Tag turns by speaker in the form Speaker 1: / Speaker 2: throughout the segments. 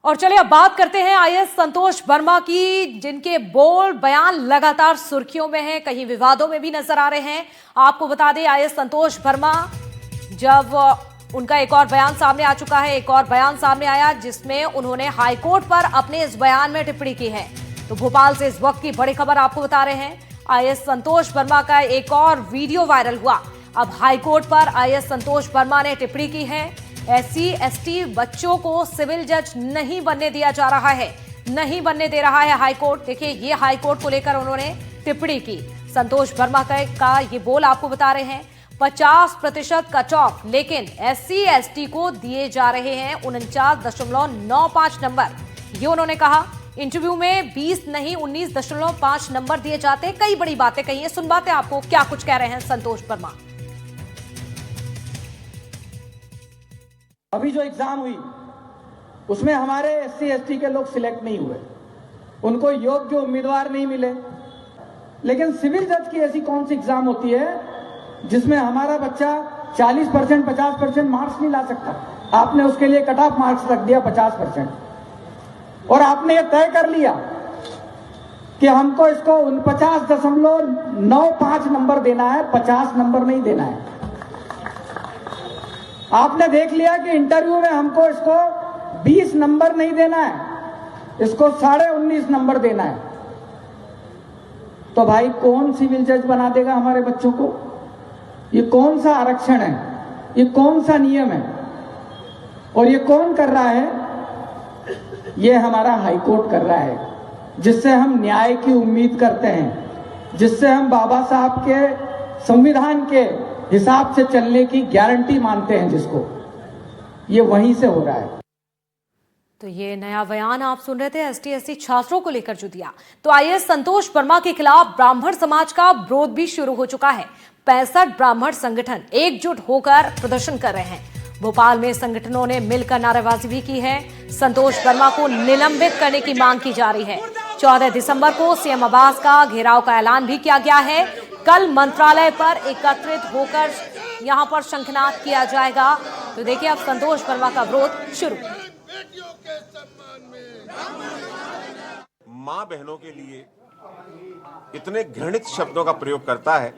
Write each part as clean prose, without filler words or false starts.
Speaker 1: और चलिए अब बात करते हैं आईएएस संतोष वर्मा की, जिनके बोल्ड बयान लगातार सुर्खियों में हैं, कहीं विवादों में भी नजर आ रहे हैं। आपको बता दें आईएएस संतोष वर्मा, जब उनका एक और बयान सामने आ चुका है, एक और बयान सामने आया जिसमें उन्होंने हाईकोर्ट पर अपने इस बयान में टिप्पणी की है। तो भोपाल से इस वक्त की बड़ी खबर आपको बता रहे हैं, आईएएस संतोष वर्मा का एक और वीडियो वायरल हुआ। अब हाईकोर्ट पर आईएएस संतोष वर्मा ने टिप्पणी की है। एससी एसटी बच्चों को सिविल जज नहीं बनने दिया जा रहा है, नहीं बनने दे रहा है हाईकोर्ट। देखिए ये हाईकोर्ट को लेकर उन्होंने टिप्पणी की। संतोष वर्मा का ये बोल आपको बता रहे हैं, 50% कट ऑफ, लेकिन एससी एसटी को दिए जा रहे हैं 49.95 नंबर। ये उन्होंने कहा। इंटरव्यू में 20 नहीं 19.5 नंबर दिए जाते। कई बड़ी बातें कही है, सुनवाते आपको क्या कुछ कह रहे हैं संतोष वर्मा।
Speaker 2: अभी जो एग्जाम हुई उसमें हमारे एससी एसटी के लोग सिलेक्ट नहीं हुए, उनको योग्य उम्मीदवार नहीं मिले। लेकिन सिविल जज की ऐसी कौन सी एग्जाम होती है जिसमें हमारा बच्चा 40% 50% मार्क्स नहीं ला सकता? आपने उसके लिए कट ऑफ मार्क्स रख दिया 50%, और आपने ये तय कर लिया कि हमको इसको 49.95 नंबर देना है, 50 नंबर नहीं देना है। आपने देख लिया कि इंटरव्यू में हमको इसको 20 नंबर नहीं देना है, इसको 19.5 नंबर देना है। तो भाई कौन सिविल जज बना देगा हमारे बच्चों को? ये कौन सा आरक्षण है? ये कौन सा नियम है? और ये कौन कर रहा है? ये हमारा हाईकोर्ट कर रहा है, जिससे हम न्याय की उम्मीद करते हैं, जिससे हम बाबा साहब के संविधान के हिसाब से चलने की गारंटी मानते हैं, जिसको ये वहीं से हो रहा है।
Speaker 1: तो ये नया बयान आप सुन रहे थे एसटी एससी छात्रों को लेकर जो दिया। तो आईएएस संतोष वर्मा के खिलाफ ब्राह्मण समाज का विरोध भी शुरू हो चुका है। 65 ब्राह्मण संगठन एकजुट होकर प्रदर्शन कर रहे हैं। भोपाल में संगठनों ने मिलकर नारेबाजी भी की है। संतोष वर्मा को निलंबित करने की मांग की जा रही है। 14 दिसंबर को सीएम आवास का घेराव का ऐलान भी किया गया है। कल मंत्रालय पर एकत्रित होकर यहां पर शंखनाद किया जाएगा। तो देखिए अब संतोष वर्मा का विरोध शुरू।
Speaker 3: मां बहनों के लिए इतने घृणित शब्दों का प्रयोग करता है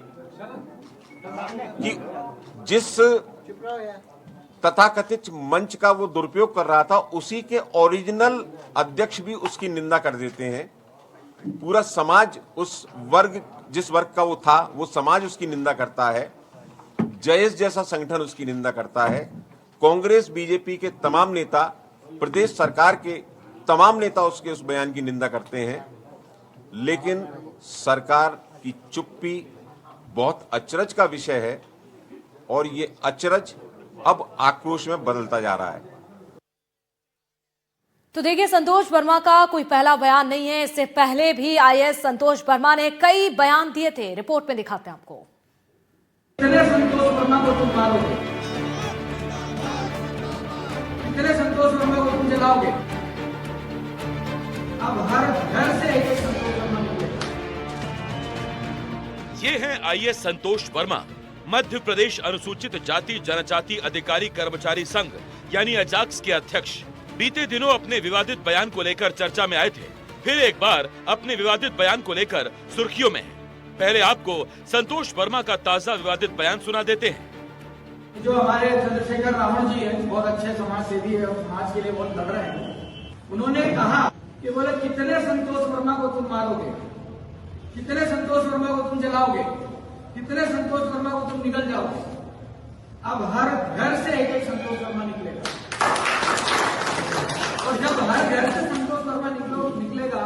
Speaker 3: कि जिस तथाकथित मंच का वो दुरुपयोग कर रहा था, उसी के ओरिजिनल अध्यक्ष भी उसकी निंदा कर देते हैं। पूरा समाज, उस वर्ग, जिस वर्ग का वो था, वो समाज उसकी निंदा करता है। जयेश जैसा संगठन उसकी निंदा करता है। कांग्रेस बीजेपी के तमाम नेता, प्रदेश सरकार के तमाम नेता उसके उस बयान की निंदा करते हैं। लेकिन सरकार की चुप्पी बहुत अचरज का विषय है, और ये अचरज अब आक्रोश में बदलता जा रहा है।
Speaker 1: तो देखिए संतोष वर्मा का कोई पहला बयान नहीं है। इससे पहले भी आईएएस संतोष वर्मा ने कई बयान दिए थे। रिपोर्ट में दिखाते हैं आपको।
Speaker 2: कितने संतोष वर्मा को तुम मारोगे? कितने संतोष वर्मा को तुम जलाओगे? अब हर घर से एक संतोष वर्मा मिलेगा।
Speaker 4: ये है आईएएस संतोष वर्मा, मध्य प्रदेश अनुसूचित जाति जनजाति अधिकारी कर्मचारी संघ यानी अजाक्स के अध्यक्ष। बीते दिनों अपने विवादित बयान को लेकर चर्चा में आए थे, फिर एक बार अपने विवादित बयान को लेकर सुर्खियों में हैं। पहले आपको संतोष वर्मा का ताजा विवादित बयान सुना देते हैं।
Speaker 2: जो हमारे चंद्रशेखर रावण जी हैं, बहुत अच्छे समाज सेवी है और समाज के लिए बहुत लड़ रहे हैं। उन्होंने कहा कि बोले कितने संतोष वर्मा को तुम मारोगे, कितने संतोष वर्मा को तुम जलाओगे, कितने संतोष वर्मा को तुम निकल जाओगे। अब हर घर से एक संतोष वर्मा निकलेगा, और जब हर घर से संतोष वर्मा निकलेगा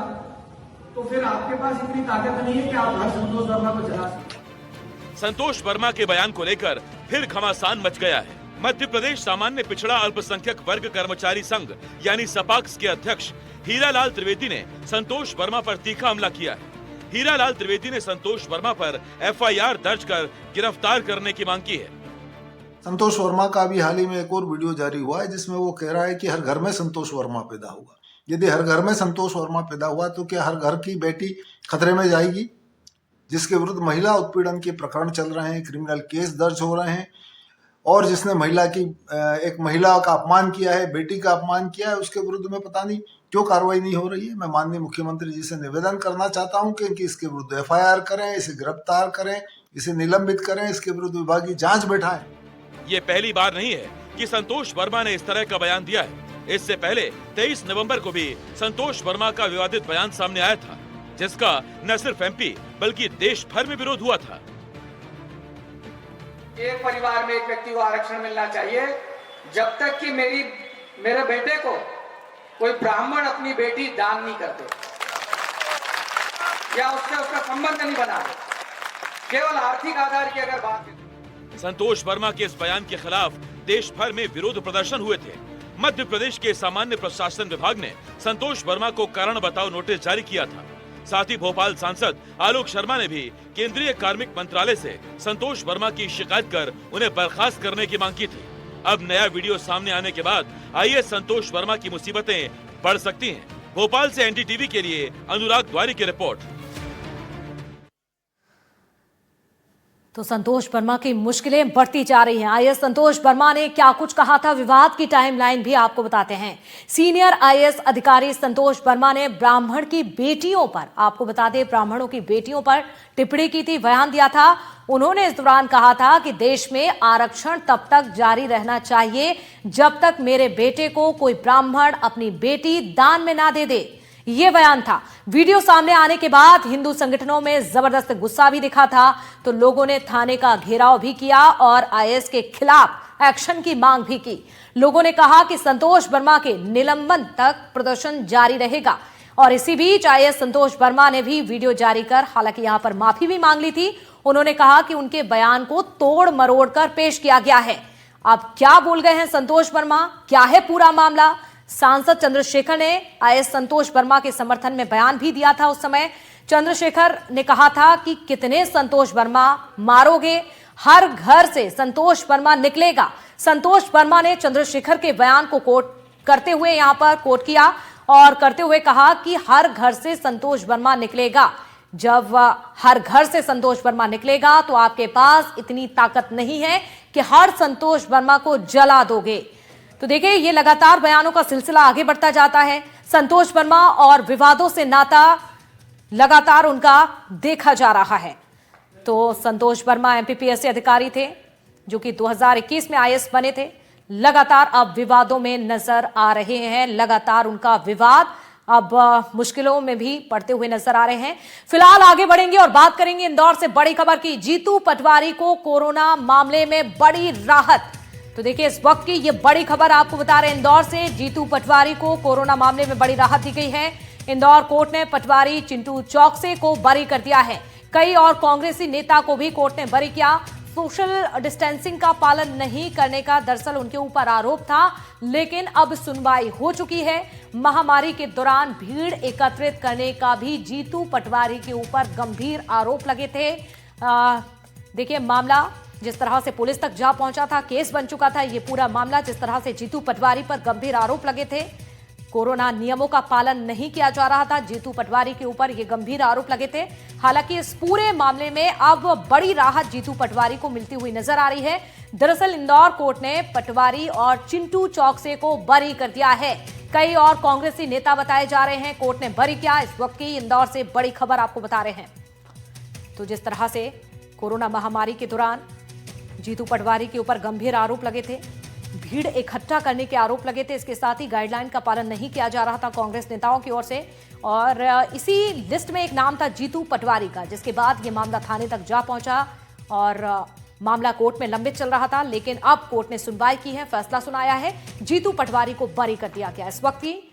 Speaker 2: तो फिर आपके पास इतनी ताकत नहीं है कि आप हर संतोष वर्मा को जला सकें।
Speaker 4: संतोष वर्मा के बयान को लेकर फिर घमासान मच गया है। मध्य प्रदेश सामान्य पिछड़ा अल्पसंख्यक वर्ग कर्मचारी संघ यानी सपाक्स के अध्यक्ष हीरालाल त्रिवेदी ने संतोष वर्मा पर तीखा हमला किया है। हीरालाल त्रिवेदी ने संतोष वर्मा पर एफआईआर दर्ज कर गिरफ्तार करने की मांग की है।
Speaker 5: संतोष वर्मा का भी हाल ही में एक और वीडियो जारी हुआ है, जिसमें वो कह रहा है कि हर घर में संतोष वर्मा पैदा हुआ। यदि हर घर में संतोष वर्मा पैदा हुआ तो क्या हर घर की बेटी खतरे में जाएगी? जिसके विरुद्ध महिला उत्पीड़न के प्रकरण चल रहे हैं, क्रिमिनल केस दर्ज हो रहे हैं, और जिसने एक महिला का अपमान किया है, बेटी का अपमान किया है, उसके विरुद्ध में पता नहीं क्यों कार्रवाई नहीं हो रही है। मैं माननीय मुख्यमंत्री जी से निवेदन करना चाहता हूं कि इसके विरुद्ध एफआईआर करें, इसे गिरफ्तार करें, इसे निलंबित करें, इसके विरुद्ध विभागीय जांच बैठाएं।
Speaker 4: ये पहली बार नहीं है कि संतोष वर्मा ने इस तरह का बयान दिया है। इससे पहले 23 नवंबर को भी संतोष वर्मा का विवादित बयान सामने आया था, जिसका न सिर्फ एमपी बल्कि देश भर में विरोध हुआ था।
Speaker 2: एक परिवार में एक व्यक्ति को आरक्षण मिलना चाहिए, जब तक कि मेरे बेटे को कोई ब्राह्मण अपनी बेटी दान नहीं करते या उससे उसका संबंध नहीं बनाते। केवल आर्थिक आधार की अगर बात है।
Speaker 4: संतोष वर्मा के इस बयान के खिलाफ देश भर में विरोध प्रदर्शन हुए थे। मध्य प्रदेश के सामान्य प्रशासन विभाग ने संतोष वर्मा को कारण बताओ नोटिस जारी किया था। साथ ही भोपाल सांसद आलोक शर्मा ने भी केंद्रीय कार्मिक मंत्रालय से संतोष वर्मा की शिकायत कर उन्हें बर्खास्त करने की मांग की थी। अब नया वीडियो सामने आने के बाद आईएएस संतोष वर्मा की मुसीबतें बढ़ सकती हैं। भोपाल से एनडीटीवी के लिए अनुराग द्वारी की रिपोर्ट।
Speaker 1: तो संतोष वर्मा की मुश्किलें बढ़ती जा रही हैं। आईएएस संतोष वर्मा ने क्या कुछ कहा था, विवाद की टाइमलाइन भी आपको बताते हैं। सीनियर आईएएस अधिकारी संतोष वर्मा ने ब्राह्मण की बेटियों पर, आपको बता दें, ब्राह्मणों की बेटियों पर टिप्पणी की थी, बयान दिया था। उन्होंने इस दौरान कहा था कि देश में आरक्षण तब तक जारी रहना चाहिए जब तक मेरे बेटे को कोई ब्राह्मण अपनी बेटी दान में ना दे दे। ये बयान था। वीडियो सामने आने के बाद हिंदू संगठनों में जबरदस्त गुस्सा भी दिखा था, तो लोगों ने थाने का घेराव भी किया और आईएएस के खिलाफ एक्शन की मांग भी की। लोगों ने कहा कि संतोष वर्मा के निलंबन तक प्रदर्शन जारी रहेगा। और इसी बीच आईएएस संतोष वर्मा ने भी वीडियो जारी कर हालांकि यहां पर माफी भी मांग ली थी। उन्होंने कहा कि उनके बयान को तोड़ मरोड़ कर पेश किया गया है। अब क्या बोल गए हैं संतोष वर्मा, क्या है पूरा मामला? सांसद चंद्रशेखर ने आईएएस संतोष वर्मा के समर्थन में बयान भी दिया था। उस समय चंद्रशेखर ने कहा था कि कितने संतोष वर्मा मारोगे, हर घर से संतोष वर्मा निकलेगा। संतोष वर्मा ने चंद्रशेखर के बयान को कोट करते हुए यहां पर कोट किया और करते हुए कहा कि हर घर से संतोष वर्मा निकलेगा। जब हर घर से संतोष वर्मा निकलेगा तो आपके पास इतनी ताकत नहीं है कि हर संतोष वर्मा को जला दोगे। तो देखिए, ये लगातार बयानों का सिलसिला आगे बढ़ता जाता है। संतोष वर्मा और विवादों से नाता लगातार उनका देखा जा रहा है। तो संतोष वर्मा एमपीपीएससी अधिकारी थे जो कि 2021 में आईएएस बने थे। लगातार अब विवादों में नजर आ रहे हैं। लगातार उनका विवाद अब मुश्किलों में भी पड़ते हुए नजर आ रहे हैं। फिलहाल आगे बढ़ेंगे और बात करेंगे इंदौर से बड़ी खबर की। जीतू पटवारी को कोरोना मामले में बड़ी राहत। तो देखिए, इस वक्त की ये बड़ी खबर आपको बता रहे हैं इंदौर से। जीतू पटवारी को कोरोना मामले में बड़ी राहत दी गई है। इंदौर कोर्ट ने पटवारी चिंटू चौकसे को बरी कर दिया है। कई और कांग्रेसी नेता को भी कोर्ट ने बरी किया। सोशल डिस्टेंसिंग का पालन नहीं करने का दरअसल उनके ऊपर आरोप था, लेकिन अब सुनवाई हो चुकी है। महामारी के दौरान भीड़ एकत्रित करने का भी जीतू पटवारी के ऊपर गंभीर आरोप लगे थे। देखिए, मामला जिस तरह से पुलिस तक जा पहुंचा था, केस बन चुका था ये पूरा मामला, जिस तरह से जीतू पटवारी पर गंभीर आरोप लगे थे। कोरोना नियमों का पालन नहीं किया जा रहा था, जीतू पटवारी के ऊपर ये गंभीर आरोप लगे थे। हालांकि इस पूरे मामले में अब बड़ी राहत जीतू पटवारी को मिलती हुई नजर आ रही है। दरअसल इंदौर कोर्ट ने पटवारी और चिंटू चौकसे को बरी कर दिया है। कई और कांग्रेसी नेता बताए जा रहे हैं कोर्ट ने बरी किया। इस वक्त की इंदौर से बड़ी खबर आपको बता रहे हैं। तो जिस तरह से कोरोना महामारी के दौरान जीतू पटवारी के ऊपर गंभीर आरोप लगे थे, भीड़ इकट्ठा करने के आरोप लगे थे, इसके साथ ही गाइडलाइन का पालन नहीं किया जा रहा था कांग्रेस नेताओं की ओर से, और इसी लिस्ट में एक नाम था जीतू पटवारी का, जिसके बाद ये मामला थाने तक जा पहुंचा और मामला कोर्ट में लंबित चल रहा था। लेकिन अब कोर्ट ने सुनवाई की है, फैसला सुनाया है, जीतू पटवारी को बरी कर दिया गया। इस वक्त की